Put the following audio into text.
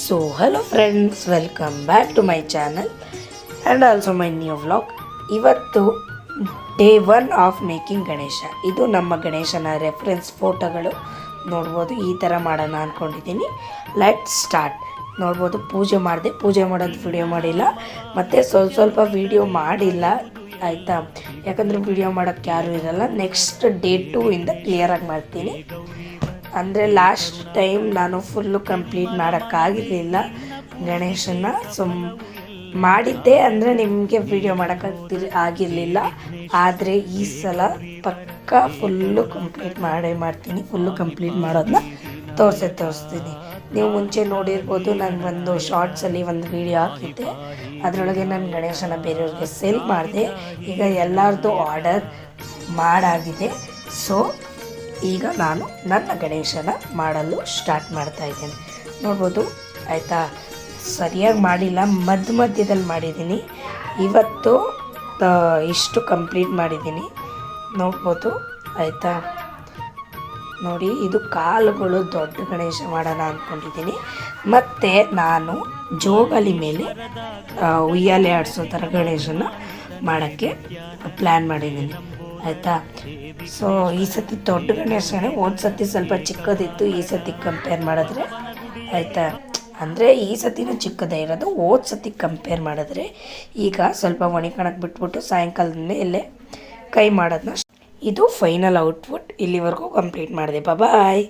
So hello friends, welcome back to my channel and also my new vlog. ಇವತ್ತು day 1 of making Ganesha. ಇದು ನಮ್ಮ ಗಣೇಶನ reference ಫೋಟೋಗಳು ನೋಡ್ಬೋದು. ಈ ಥರ ಮಾಡೋಣ ಅಂದ್ಕೊಂಡಿದ್ದೀನಿ. Let start. ನೋಡ್ಬೋದು ಪೂಜೆ ಮಾಡಿದೆ, ಪೂಜೆ ಮಾಡೋದು ವಿಡಿಯೋ ಮಾಡಿಲ್ಲ, ಮತ್ತು ಸ್ವಲ್ಪ ವಿಡಿಯೋ ಮಾಡಿಲ್ಲ ಆಯಿತಾ, ಯಾಕಂದರೆ ವಿಡಿಯೋ ಮಾಡೋಕ್ಕೆ ಯಾರೂ ಇರಲ್ಲ. ನೆಕ್ಸ್ಟ್ ಡೇ 2 ಇಂದ ಕ್ಲಿಯರಾಗಿ ಮಾಡ್ತೀನಿ. ಅಂದರೆ ಲಾಸ್ಟ್ ಟೈಮ್ ನಾನು ಫುಲ್ಲು ಕಂಪ್ಲೀಟ್ ಮಾಡೋಕ್ಕಾಗಿರಲಿಲ್ಲ ಗಣೇಶನ. ಮಾಡಿದ್ದೆ ಅಂದರೆ ನಿಮಗೆ ವಿಡಿಯೋ ಆಗಿರಲಿಲ್ಲ. ಆದರೆ ಈ ಸಲ ಪಕ್ಕ ಫುಲ್ಲು ಕಂಪ್ಲೀಟ್ ಮಾಡ್ತೀನಿ. ಫುಲ್ಲು ಕಂಪ್ಲೀಟ್ ಮಾಡೋದನ್ನ ತೋರಿಸ್ತೀನಿ. ನೀವು ಮುಂಚೆ ನೋಡಿರ್ಬೋದು, ನಾನು ಒಂದು ಶಾರ್ಟ್ಸಲ್ಲಿ ಒಂದು ವಿಡಿಯೋ ಹಾಕಿದ್ದೆ. ಅದರೊಳಗೆ ನಾನು ಗಣೇಶನ ಬೇರೆಯವ್ರಿಗೆ ಸೆಲ್ ಮಾಡಿದೆ. ಈಗ ಎಲ್ಲರದ್ದು ಆರ್ಡರ್ ಮಾಡಾಗಿದೆ. ಸೊ ಈಗ ನಾನು ನನ್ನ ಗಣೇಶನ ಮಾಡಲು ಸ್ಟಾರ್ಟ್ ಮಾಡ್ತಾಯಿದ್ದೇನೆ. ನೋಡ್ಬೋದು ಆಯಿತಾ, ಸರಿಯಾಗಿ ಮಾಡಿಲ್ಲ, ಮಧ್ಯದಲ್ಲಿ ಮಾಡಿದ್ದೀನಿ. ಇವತ್ತು ಇಷ್ಟು ಕಂಪ್ಲೀಟ್ ಮಾಡಿದ್ದೀನಿ. ನೋಡ್ಬೋದು ಆಯಿತಾ. ನೋಡಿ, ಇದು ಕಾಲುಗಳು ದೊಡ್ಡ ಗಣೇಶ ಮಾಡೋಣ ಅಂದ್ಕೊಂಡಿದ್ದೀನಿ. ಮತ್ತು ನಾನು ಜೋಗಾಲಿ ಮೇಲೆ ಉಯ್ಯಾಲೆ ಆಡಿಸೋ ಥರ ಗಣೇಶನ ಮಾಡೋಕ್ಕೆ ಪ್ಲ್ಯಾನ್ ಮಾಡಿದ್ದೀನಿ ಆಯಿತಾ. ಸೊ ಈ ಸತಿ ದೊಡ್ಡ ಗಣೇಶನೇ, ಹೋದ ಸತಿ ಸ್ವಲ್ಪ ಚಿಕ್ಕದಿತ್ತು. ಈ ಸತಿ ಕಂಪೇರ್ ಮಾಡಿದ್ರೆ ಆಯಿತಾ, ಅಂದರೆ ಈ ಸತಿನೂ ಚಿಕ್ಕದೇ ಇರೋದು, ಹೋದ ಸತಿ ಕಂಪೇರ್ ಮಾಡಿದ್ರೆ ಈಗ ಸ್ವಲ್ಪ ಒಣಕಣಕ್ಕೆ ಬಿಟ್ಬಿಟ್ಟು ಸಾಯಂಕಾಲದ ಮೇಲೆ ಕೈ ಮಾಡೋದನ್ನ. ಇದು ಫೈನಲ್ ಔಟ್ಪುಟ್. ಇಲ್ಲಿವರೆಗೂ ಕಂಪ್ಲೀಟ್ ಮಾಡಿದೆ. ಬಾಯ್.